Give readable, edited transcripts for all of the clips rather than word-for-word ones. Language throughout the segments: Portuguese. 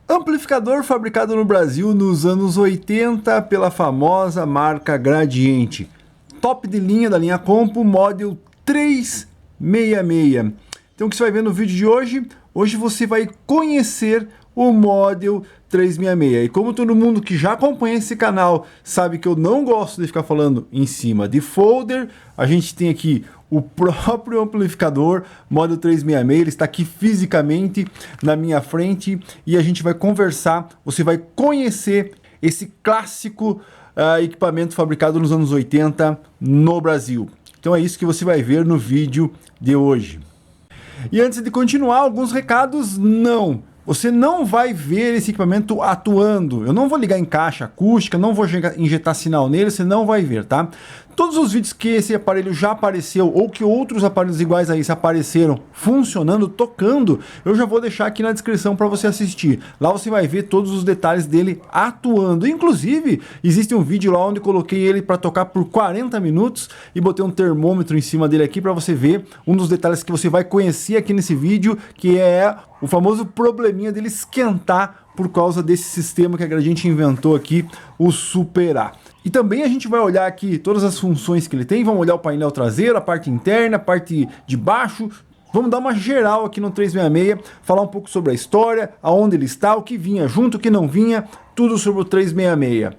Amplificador fabricado no Brasil nos anos 80 pela famosa marca Gradiente. Top de linha da linha Compo, Model 366. Então o que você vai ver no vídeo de hoje? Hoje você vai conhecer o Model 366. E como todo mundo que já acompanha esse canal sabe que eu não gosto de ficar falando em cima de folder, a gente tem aqui o próprio amplificador Model 366, ele está aqui fisicamente na minha frente e a gente vai conversar, você vai conhecer esse clássico equipamento fabricado nos anos 80 no Brasil. Então é isso que você vai ver no vídeo de hoje. E antes de continuar, alguns recados. Você não vai ver esse equipamento atuando. Eu não vou ligar em caixa acústica, não vou injetar sinal nele, você não vai ver, tá? Todos os vídeos que esse aparelho já apareceu ou que outros aparelhos iguais a esse apareceram funcionando, tocando, eu já vou deixar aqui na descrição para você assistir. Lá você vai ver todos os detalhes dele atuando. Inclusive, existe um vídeo lá onde eu coloquei ele para tocar por 40 minutos e botei um termômetro em cima dele aqui para você ver um dos detalhes que você vai conhecer aqui nesse vídeo, que é o famoso probleminha dele esquentar por causa desse sistema que a Gradiente inventou aqui, o Super A. E também a gente vai olhar aqui todas as funções que ele tem, vamos olhar o painel traseiro, a parte interna, a parte de baixo, vamos dar uma geral aqui no 366, falar um pouco sobre a história, aonde ele está, o que vinha junto, o que não vinha, tudo sobre o 366.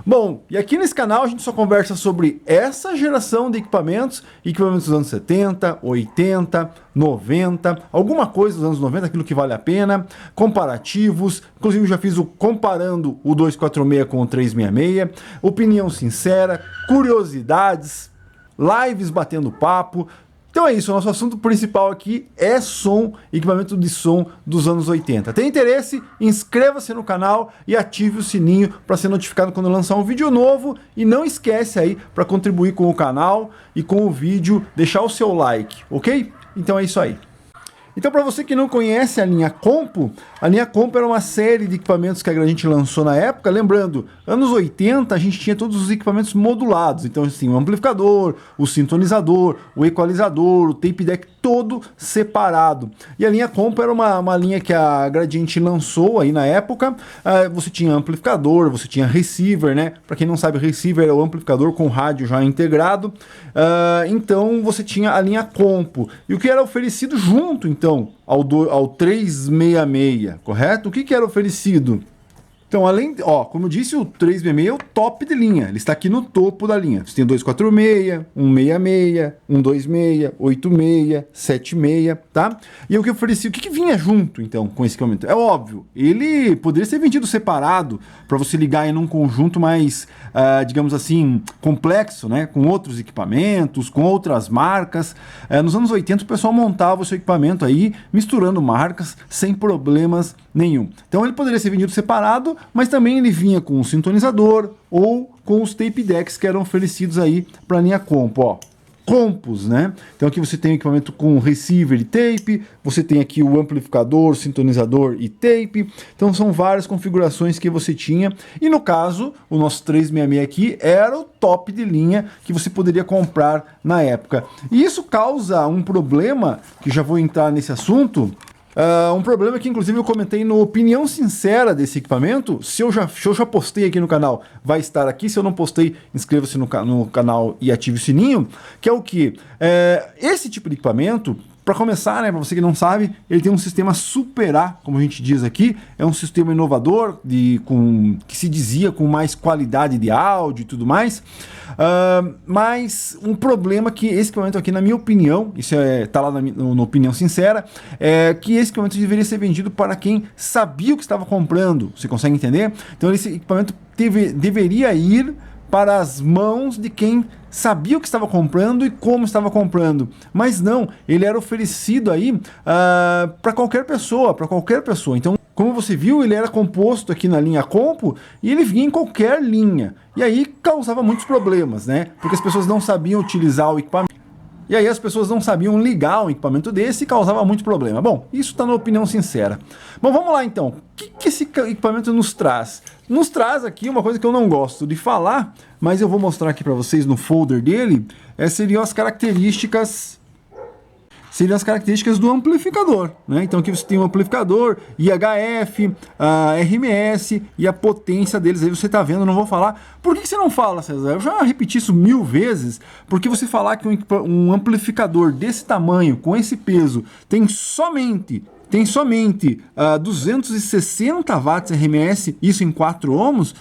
Bom, e aqui nesse canal a gente só conversa sobre essa geração de equipamentos dos anos 70, 80, 90, alguma coisa dos anos 90, aquilo que vale a pena, comparativos, inclusive eu já fiz o comparando o 246 com o 366, opinião sincera, curiosidades, lives batendo papo. Então é isso, o nosso assunto principal aqui é som, equipamento de som dos anos 80. Tem interesse? Inscreva-se no canal e ative o sininho para ser notificado quando eu lançar um vídeo novo. E não esquece aí para contribuir com o canal e com o vídeo, deixar o seu like, ok? Então é isso aí. Então, para você que não conhece a linha Compo era uma série de equipamentos que a Gradiente lançou na época. Lembrando, anos 80 a gente tinha todos os equipamentos modulados. Então, assim, o amplificador, o sintonizador, o equalizador, o tape deck, todo separado. E a linha Compo era uma linha que a Gradiente lançou aí na época. Você tinha amplificador, você tinha receiver, né? Para quem não sabe, receiver é o amplificador com rádio já integrado. Então, você tinha a linha Compo. E o que era oferecido junto, então, ao 366, correto? O que era oferecido? Então, além, como eu disse, o 366 é o top de linha, ele está aqui no topo da linha. Você tem o 246, 166, 126, 86, 76, tá? E o que oferecia, o que vinha junto, então, com esse equipamento? É óbvio, ele poderia ser vendido separado, para você ligar em um conjunto mais, digamos assim, complexo, né? Com outros equipamentos, com outras marcas. Nos anos 80 o pessoal montava o seu equipamento aí, misturando marcas, sem problemas nenhum. Então ele poderia ser vendido separado, mas também ele vinha com um sintonizador ou com os tape decks que eram oferecidos aí para a linha Compo, Compos, né? Então aqui você tem o equipamento com receiver e tape, você tem aqui o amplificador, sintonizador e tape. Então são várias configurações que você tinha. E no caso, o nosso 366 aqui era o top de linha que você poderia comprar na época. E isso causa um problema, que já vou entrar nesse assunto. Um problema que inclusive eu comentei no Opinião Sincera desse equipamento. Se eu já postei aqui no canal, vai estar aqui. Se eu não postei, inscreva-se no canal e ative o sininho. Que é o que? Esse tipo de equipamento, para começar, né, para você que não sabe, ele tem um sistema Super A, como a gente diz aqui. É um sistema inovador, que se dizia com mais qualidade de áudio e tudo mais. Mas um problema que esse equipamento aqui, na minha opinião, isso tá lá na Opinião Sincera, é que esse equipamento deveria ser vendido para quem sabia o que estava comprando. Você consegue entender? Então esse equipamento deveria ir para as mãos de quem sabia o que estava comprando e como estava comprando. Mas não, ele era oferecido aí para qualquer pessoa, Então, como você viu, ele era composto aqui na linha Compo e ele vinha em qualquer linha. E aí causava muitos problemas, né? Porque as pessoas não sabiam utilizar o equipamento. E aí as pessoas não sabiam ligar um equipamento desse e causava muito problema. Bom, isso está na Opinião Sincera. Bom, vamos lá então. O que esse equipamento nos traz? Nos traz aqui uma coisa que eu não gosto de falar, mas eu vou mostrar aqui para vocês no folder dele, seriam as características seriam as características do amplificador, né? Então aqui você tem um amplificador, IHF, RMS e a potência deles, aí você tá vendo, eu não vou falar. Por que você não fala, César? Eu já repeti isso 1000 vezes, porque você falar que um amplificador desse tamanho, com esse peso, tem somente 260 watts RMS, isso em 4 ohms,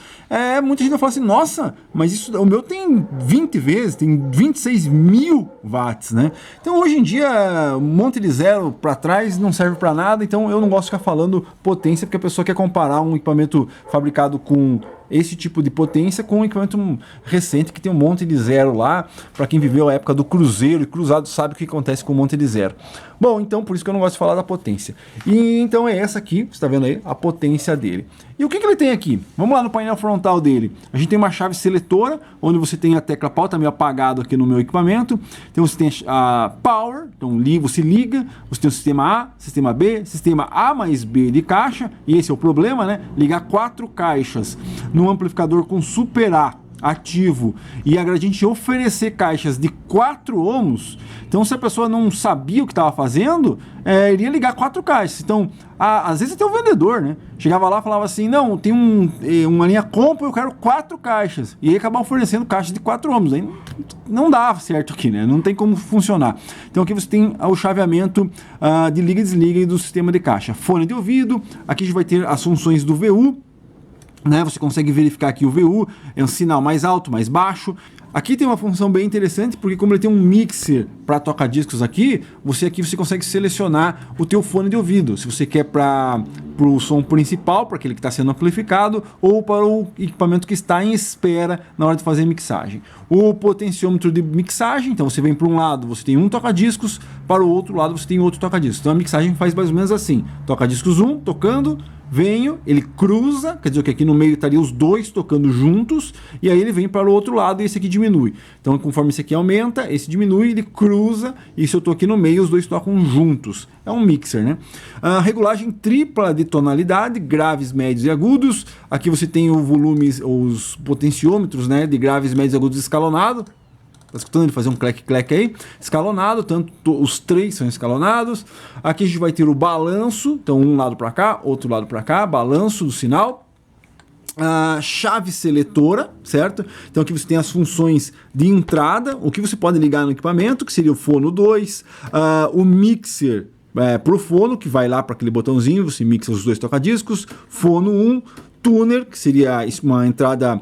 muita gente vai falar assim, nossa, mas isso, o meu tem 20 vezes, tem 26 mil watts, né? Então hoje em dia, um monte de zero para trás não serve para nada, então eu não gosto de ficar falando potência, porque a pessoa quer comparar um equipamento fabricado com esse tipo de potência com um equipamento recente que tem um monte de zero lá. Para quem viveu a época do cruzeiro e cruzado sabe o que acontece com um monte de zero. Bom, então por isso que eu não gosto de falar da potência. E então é essa aqui, você está vendo aí, a potência dele. E o que ele tem aqui? Vamos lá no painel frontal dele. A gente tem uma chave seletora, onde você tem a tecla Power, está meio apagado aqui no meu equipamento. Então você tem a Power, então você liga, você tem o sistema A, sistema B, sistema A mais B de caixa, e esse é o problema, né? Ligar 4 caixas num amplificador com Super A ativo e a gente oferecer caixas de 4 ohms, então se a pessoa não sabia o que estava fazendo, iria ligar 4 caixas. Então, às vezes até o vendedor, né? Chegava lá e falava assim, não, tem uma linha combo, eu quero 4 caixas, e aí acabava oferecendo caixas de 4 ohms, aí não dá certo aqui, né? Não tem como funcionar. Então aqui você tem o chaveamento de liga e desliga do sistema de caixa. Fone de ouvido, aqui a gente vai ter as funções do VU, né, você consegue verificar aqui o VU, é um sinal mais alto, mais baixo. Aqui tem uma função bem interessante, porque como ele tem um mixer para tocar discos aqui você consegue selecionar o teu fone de ouvido, se você quer para o som principal, para aquele que está sendo amplificado, ou para o equipamento que está em espera na hora de fazer a mixagem. O potenciômetro de mixagem, então você vem para um lado, você tem um toca-discos, para o outro lado você tem outro toca-discos. Então a mixagem faz mais ou menos assim, toca-discos 1, tocando, venho, ele cruza, quer dizer que aqui no meio estaria os dois tocando juntos, e aí ele vem para o outro lado e esse aqui diminui. Então conforme esse aqui aumenta, esse diminui, ele cruza, e se eu estou aqui no meio, os dois tocam juntos. É um mixer, né? Regulagem tripla de tonalidade, graves, médios e agudos. Aqui você tem o volume, os potenciômetros, né, de graves, médios e agudos escalonado. Tá escutando ele fazer um clec-clec aí? Escalonado, tanto os 3 são escalonados. Aqui a gente vai ter o balanço, então um lado para cá, outro lado para cá, balanço do sinal. Chave seletora, certo? Então aqui você tem as funções de entrada, o que você pode ligar no equipamento, que seria o fono 2, o mixer pro fono, que vai lá para aquele botãozinho, você mixa os dois tocadiscos, fono 1, tuner, que seria uma entrada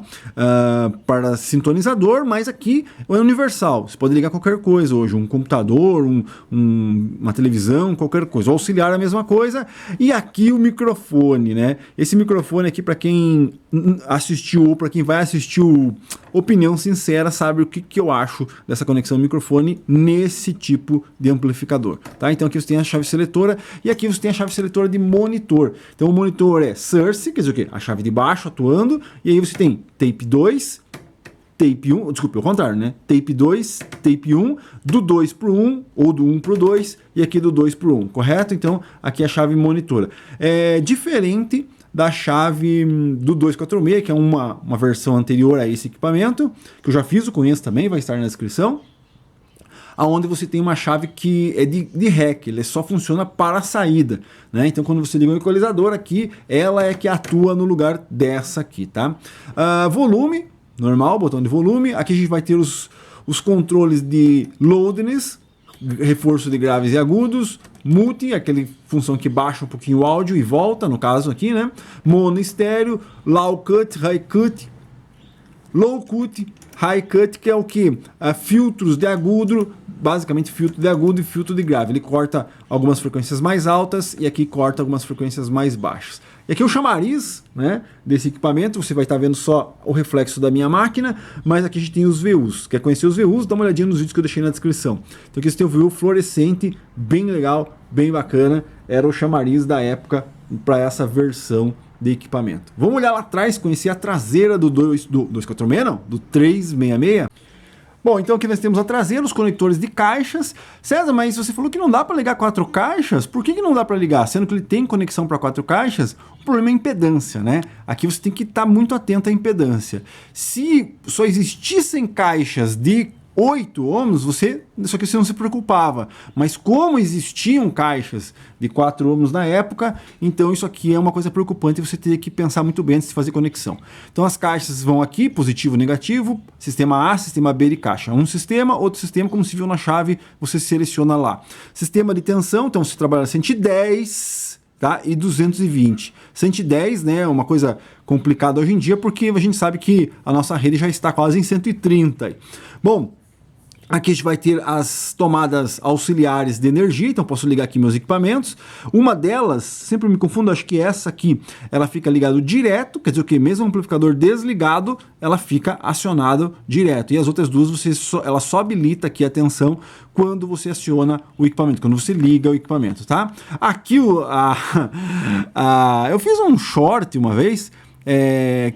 para sintonizador, mas aqui é universal, você pode ligar qualquer coisa hoje, um computador, uma televisão, qualquer coisa. O auxiliar é a mesma coisa, e aqui o microfone, né? Esse microfone aqui, para quem assistiu ou para quem vai assistir o Opinião Sincera, sabe o que eu acho dessa conexão microfone nesse tipo de amplificador, tá? Então aqui você tem a chave seletora, e aqui você tem a chave seletora de monitor. Então o monitor é source, quer dizer o quê? A chave de baixo atuando, e aí você tem tape 2, tape 1, desculpa, é o contrário, né? Tape 2, tape 1, do 2 para o 1, ou do 1 para o 2, e aqui do 2 para o 1, correto? Então aqui é a chave monitora. É diferente da chave do 246, que é uma versão anterior a esse equipamento, que eu já fiz, eu conheço também, vai estar na descrição, aonde você tem uma chave que é de REC, ele só funciona para a saída, né? Então quando você liga um equalizador aqui, ela é que atua no lugar dessa aqui, tá? Volume, normal, botão de volume, aqui a gente vai ter os controles de loudness, reforço de graves e agudos, multi, aquele função que baixa um pouquinho o áudio e volta, no caso aqui, né? Mono estéreo, low cut, high cut, low cut, high cut, que é o que? Filtros de agudo, basicamente filtro de agudo e filtro de grave. Ele corta algumas frequências mais altas e aqui corta algumas frequências mais baixas. E aqui o chamariz, né, desse equipamento, você vai estar vendo só o reflexo da minha máquina, mas aqui a gente tem os VUs. Quer conhecer os VUs? Dá uma olhadinha nos vídeos que eu deixei na descrição. Então aqui você tem o VU fluorescente, bem legal, bem bacana. Era o chamariz da época para essa versão de equipamento. Vamos olhar lá atrás, conhecer a traseira do 246, não, do 366. Bom, então aqui nós temos a traseira, os conectores de caixas. César, mas você falou que não dá para ligar 4 caixas? Por que não dá para ligar? Sendo que ele tem conexão para 4 caixas, o problema é a impedância, né? Aqui você tem que estar muito atento à impedância. Se só existissem caixas de 8 ohms, só que você não se preocupava. Mas como existiam caixas de 4 ohms na época, então isso aqui é uma coisa preocupante e você teria que pensar muito bem antes de fazer conexão. Então as caixas vão aqui, positivo, negativo, sistema A, sistema B de caixa. Um sistema, outro sistema, como se viu na chave, você seleciona lá. Sistema de tensão, então você trabalha 110... tá? E 220. 110, né, é uma coisa complicada hoje em dia, porque a gente sabe que a nossa rede já está quase em 130. Bom, aqui a gente vai ter as tomadas auxiliares de energia, então posso ligar aqui meus equipamentos. Uma delas, sempre me confundo, acho que essa aqui, ela fica ligada direto, quer dizer o que? Mesmo o amplificador desligado, ela fica acionado direto. E as outras duas, ela só habilita aqui a tensão quando você aciona o equipamento, quando você liga o equipamento, tá? Aqui eu fiz um short uma vez,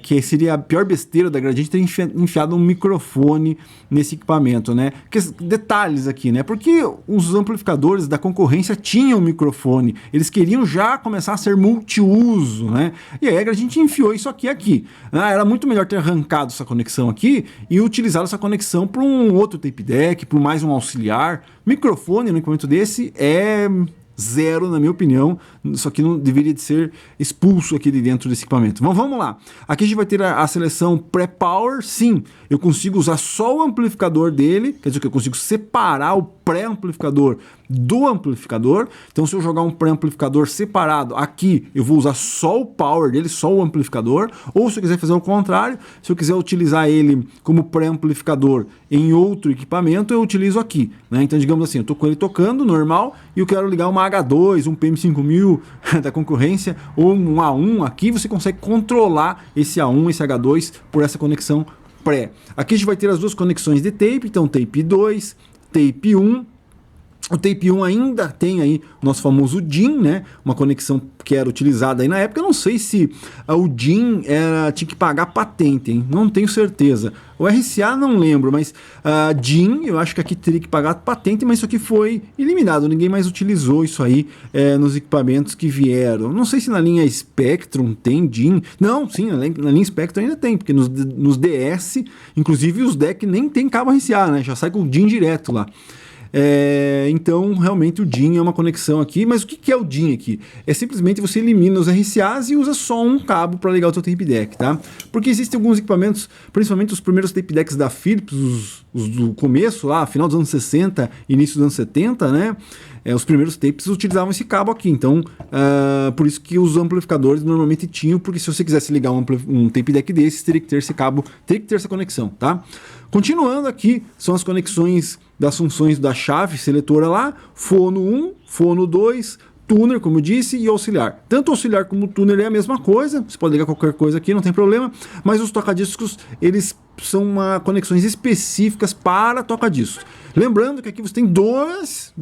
que seria a pior besteira da Gradiente ter enfiado um microfone nesse equipamento, né? Detalhes aqui, né? Porque os amplificadores da concorrência tinham microfone, eles queriam já começar a ser multiuso, né? E aí a Gradiente enfiou isso aqui. Era muito melhor ter arrancado essa conexão aqui e utilizado essa conexão para um outro tape deck, para mais um auxiliar. Microfone no equipamento desse é zero, na minha opinião, isso aqui não deveria de ser expulso aqui de dentro desse equipamento. Mas vamos lá, aqui a gente vai ter a seleção pré-power. Sim, eu consigo usar só o amplificador dele, quer dizer que eu consigo separar o pré-amplificador do amplificador. Então se eu jogar um pré-amplificador separado aqui, eu vou usar só o power dele, só o amplificador. Ou se eu quiser fazer o contrário, se eu quiser utilizar ele como pré-amplificador em outro equipamento, eu utilizo aqui, né? Então digamos assim, eu tô com ele tocando normal e eu quero ligar uma H2, um PM5000 da concorrência ou um A1 aqui, você consegue controlar esse A1, esse H2 por essa conexão pré. Aqui a gente vai ter as duas conexões de tape, então tape 2, tape 1. O tape 1 ainda tem aí o nosso famoso DIN, né? Uma conexão que era utilizada aí na época. Eu não sei se o DIN tinha que pagar patente, hein? Não tenho certeza. O RCA não lembro, mas DIN eu acho que aqui teria que pagar patente, mas isso aqui foi eliminado. Ninguém mais utilizou isso aí nos equipamentos que vieram. Não sei se na linha Spectrum tem DIN. Não, sim, na linha Spectrum ainda tem, porque nos DS, inclusive os DEC nem tem cabo RCA, né? Já sai com o DIN direto lá. Então realmente o DIN é uma conexão aqui, mas o que é o DIN aqui? É simplesmente você elimina os RCAs e usa só um cabo para ligar o seu tape deck, tá? Porque existem alguns equipamentos, principalmente os primeiros tape decks da Philips, os do começo lá, final dos anos 60, início dos anos 70, né? Os primeiros tapes utilizavam esse cabo aqui, então por isso que os amplificadores normalmente tinham, porque se você quisesse ligar um tape deck desses, teria que ter esse cabo, teria que ter essa conexão, tá? Continuando aqui, são as conexões das funções da chave seletora lá, fono 1, fono 2, tuner, como eu disse, e auxiliar. Tanto o auxiliar como o tuner é a mesma coisa, você pode ligar qualquer coisa aqui, não tem problema, mas os tocadiscos, eles são conexões específicas para tocadiscos. Lembrando que aqui você tem dois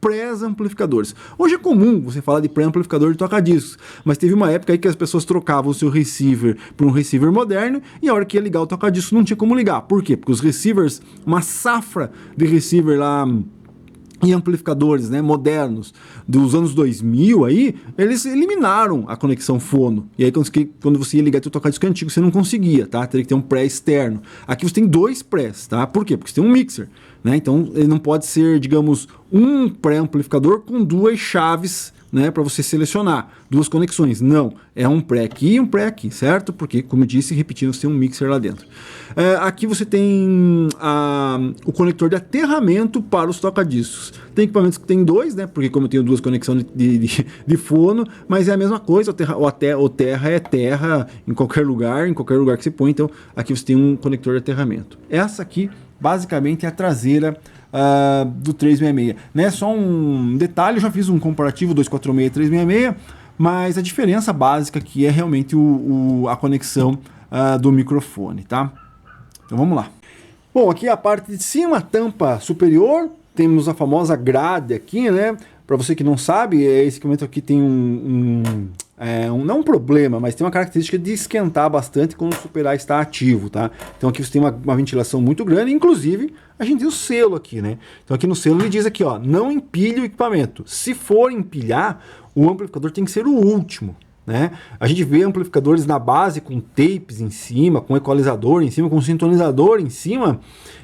pré-amplificadores. Hoje é comum você falar de pré-amplificador de toca-discos, mas teve uma época aí que as pessoas trocavam o seu receiver por um receiver moderno e a hora que ia ligar o toca-disco não tinha como ligar. Por quê? Porque os receivers, uma safra de receiver lá e amplificadores, né, modernos dos anos 2000 aí, eles eliminaram a conexão fono. E aí quando você ia ligar o toca-disco antigo, você não conseguia, tá? Teria que ter um pré externo. Aqui você tem dois prés, tá? Por quê? Porque você tem um mixer, né? Então ele não pode ser, digamos, um pré-amplificador com duas chaves, né, para você selecionar duas conexões. Não, é um pré aqui e um pré aqui, certo? Porque, como eu disse, repetindo, você tem um mixer lá dentro. Aqui você tem o conector de aterramento para os tocadiscos. Tem equipamentos que tem dois, né? Porque como eu tenho duas conexões de fono, mas é a mesma coisa. O terra é terra em qualquer lugar que você põe. Então aqui você tem um conector de aterramento. Essa aqui, basicamente, é a traseira do 366, né? Só um detalhe, eu já fiz um comparativo 246 e 366, mas a diferença básica aqui é realmente a conexão do microfone, tá? Então vamos lá. Bom, aqui a parte de cima, a tampa superior, temos a famosa grade aqui, né? Para você que não sabe, esse equipamento aqui tem não um problema, mas tem uma característica de esquentar bastante quando o superar está ativo, tá? Então aqui você tem uma ventilação muito grande, inclusive a gente tem o selo aqui, né? Então aqui no selo ele diz aqui, ó, não empilhe o equipamento. Se for empilhar, o amplificador tem que ser o último, né? A gente vê amplificadores na base com tapes em cima, com equalizador em cima, com sintonizador em cima.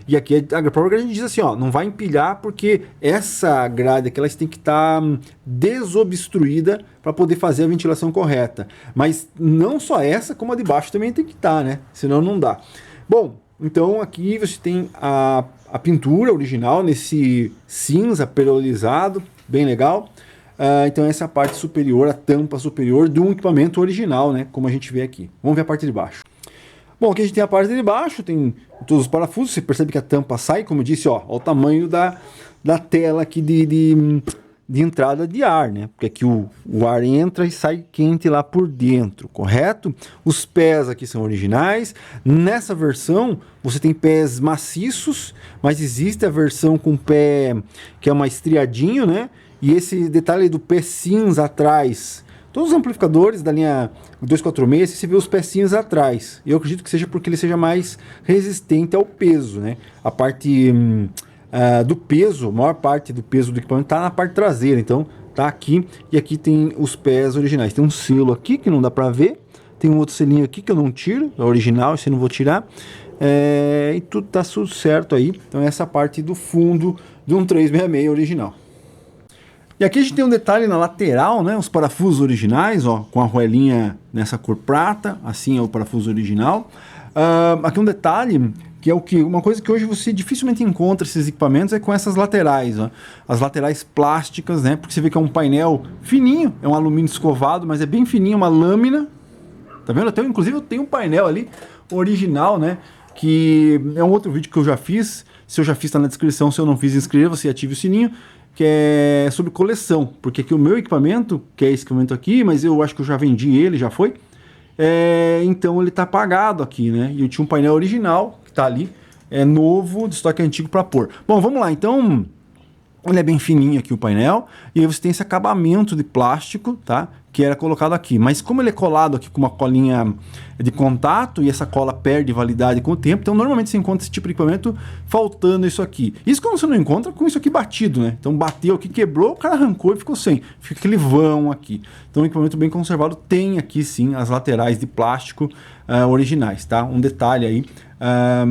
E aqui a própria grade diz assim, ó, não vai empilhar porque essa grade aqui ela tem que estar desobstruída para poder fazer a ventilação correta. Mas não só essa, como a de baixo também tem que estar, né? Senão não dá. Bom, então aqui você tem a pintura original nesse cinza perolizado, bem legal. Então essa é a parte superior, a tampa superior de um equipamento original, né? Como a gente vê aqui. Vamos ver a parte de baixo. Bom, aqui a gente tem a parte de baixo, tem todos os parafusos. Você percebe que a tampa sai, como eu disse, ó, o tamanho da tela aqui de entrada de ar, né? Porque aqui o ar entra e sai quente lá por dentro, correto? Os pés aqui são originais. Nessa versão você tem pés maciços, mas existe a versão com pé que é mais estriadinho, né? E esse detalhe do pé cinza atrás, todos os amplificadores da linha 246, você vê os pés cinza atrás. Eu acredito que seja porque ele seja mais resistente ao peso, né? A parte do peso, a maior parte do peso do equipamento está na parte traseira, então tá aqui, e aqui tem os pés originais. Tem um selo aqui que não dá para ver, tem um outro selinho aqui que eu não tiro, é original, esse eu não vou tirar. E tudo tá tudo certo aí. Então essa parte do fundo de um 366 original. E aqui a gente tem um detalhe na lateral, né? Os parafusos originais, ó, com a arruelinha nessa cor prata, assim é o parafuso original. Aqui um detalhe que é uma coisa que hoje você dificilmente encontra esses equipamentos é com essas laterais, ó. As laterais plásticas, né? Porque você vê que é um painel fininho, é um alumínio escovado, mas é bem fininho, uma lâmina. Tá vendo? Inclusive eu tenho um painel ali original, né? Que é um outro vídeo que eu já fiz. Se eu já fiz, tá na descrição. Se eu não fiz, inscreva-se e ative o sininho. Que é sobre coleção, porque aqui o meu equipamento, que é esse equipamento aqui, mas eu acho que eu já vendi ele, já foi, então ele tá apagado aqui, né, e eu tinha um painel original, que tá ali, novo, de estoque antigo para pôr. Bom, vamos lá, então, ele é bem fininho aqui o painel, e aí você tem esse acabamento de plástico, tá, que era colocado aqui, mas como ele é colado aqui com uma colinha de contato, e essa cola perde validade com o tempo, então normalmente você encontra esse tipo de equipamento faltando isso aqui. Isso quando você não encontra com isso aqui batido, né? Então bateu aqui, quebrou, o cara arrancou e ficou sem. Fica aquele vão aqui. Então o equipamento bem conservado tem aqui sim as laterais de plástico originais, tá? Um detalhe aí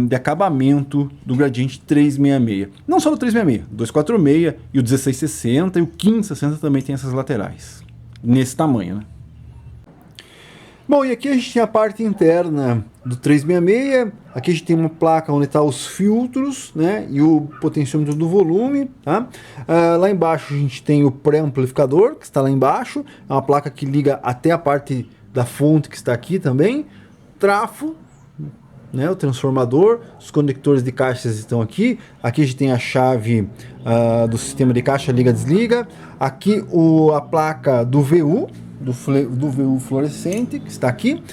de acabamento do Gradiente 366. Não só do 366, 246 e o 1660 e o 1560 também tem essas laterais. Nesse tamanho, né? Bom, e aqui a gente tem a parte interna do 366. Aqui a gente tem uma placa onde está os filtros, né? E o potenciômetro do volume, tá? Lá embaixo a gente tem o pré-amplificador, que está lá embaixo. É uma placa que liga até a parte da fonte que está aqui também. Trafo, né? O transformador. Os conectores de caixas estão aqui. Aqui a gente tem a chave do sistema de caixa liga-desliga. Aqui a placa do VU, do VU fluorescente, que está aqui.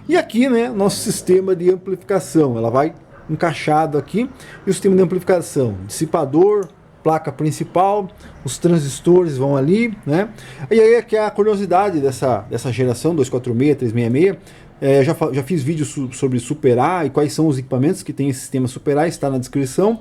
E aqui, né, nosso sistema de amplificação. Ela vai encaixado aqui. E o sistema de amplificação, dissipador, placa principal, os transistores vão ali, né? E aí aqui é a curiosidade dessa geração 246, 366. Já fiz vídeos sobre Super A e quais são os equipamentos que tem esse sistema Super A, está na descrição.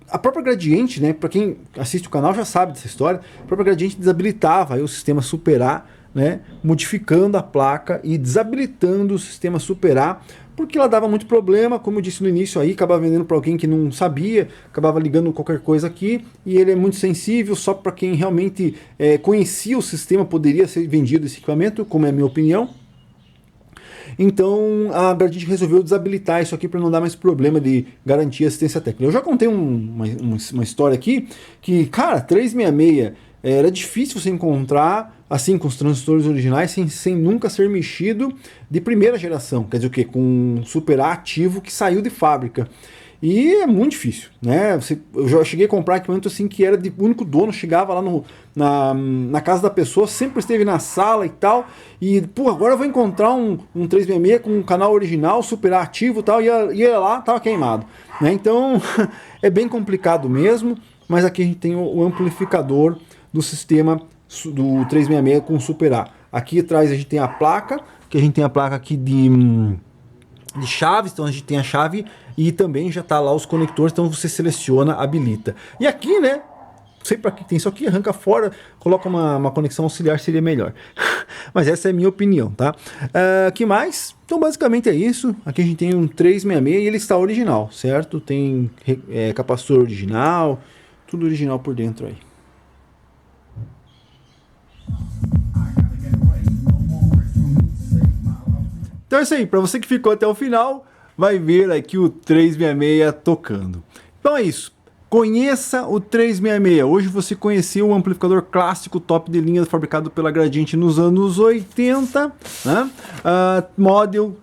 A própria Gradiente, né, para quem assiste o canal já sabe dessa história, a própria Gradiente desabilitava aí o sistema Super A, né, modificando a placa e desabilitando o sistema Super A, porque ela dava muito problema, como eu disse no início aí, acabava vendendo para alguém que não sabia, acabava ligando qualquer coisa aqui, e ele é muito sensível, só para quem realmente conhecia o sistema poderia ser vendido esse equipamento, como é a minha opinião. Então a Gradiente resolveu desabilitar isso aqui para não dar mais problema de garantia e assistência técnica. Eu já contei uma história aqui que, cara, 366 era difícil você encontrar assim com os transistores originais sem nunca ser mexido de primeira geração. Quer dizer o quê? Com um Super A ativo que saiu de fábrica. E é muito difícil, né? Eu já cheguei a comprar equipamento assim que era de único dono, chegava lá na casa da pessoa, sempre esteve na sala e tal, e pô, agora eu vou encontrar um 366 com um canal original, super ativo e tal, ia lá, tava queimado, né? Então é bem complicado mesmo, mas aqui a gente tem o amplificador do sistema do 366 com Super A. Aqui atrás a gente tem a placa, que a gente tem a placa aqui de chaves, então a gente tem a chave e também já tá lá os conectores, então você seleciona, habilita. E aqui, né, não sei para que tem isso aqui, arranca fora, coloca uma conexão auxiliar, seria melhor. Mas essa é a minha opinião, tá? Que mais? Então basicamente é isso. Aqui a gente tem um 366 e ele está original, certo? Tem capacitor original, tudo original por dentro aí. Então é isso aí, para você que ficou até o final, vai ver aqui o 366 tocando. Então é isso. Conheça o 366. Hoje você conheceu um amplificador clássico top de linha fabricado pela Gradiente nos anos 80, né? Model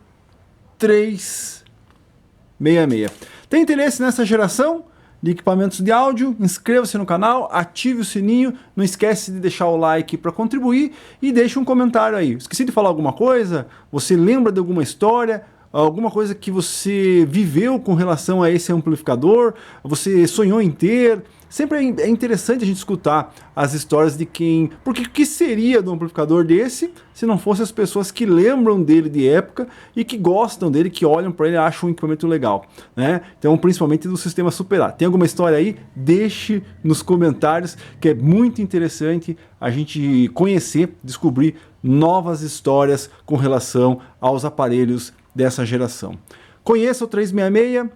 366. Tem interesse nessa geração de equipamentos de áudio? Inscreva-se no canal, ative o sininho, não esquece de deixar o like para contribuir e deixe um comentário aí. Esqueci de falar alguma coisa? Você lembra de alguma história? Alguma coisa que você viveu com relação a esse amplificador, você sonhou em ter? Sempre é interessante a gente escutar as histórias de quem... Porque o que seria de um amplificador desse se não fossem as pessoas que lembram dele de época e que gostam dele, que olham para ele e acham um equipamento legal, né? Então, principalmente do sistema Super A. Tem alguma história aí? Deixe nos comentários, que é muito interessante a gente conhecer, descobrir novas histórias com relação aos aparelhos dessa geração. Conheça o 366,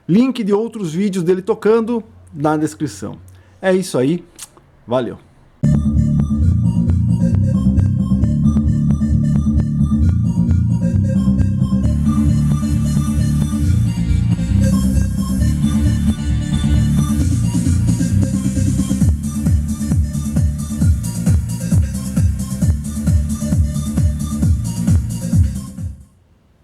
link de outros vídeos dele tocando na descrição. É isso aí, valeu!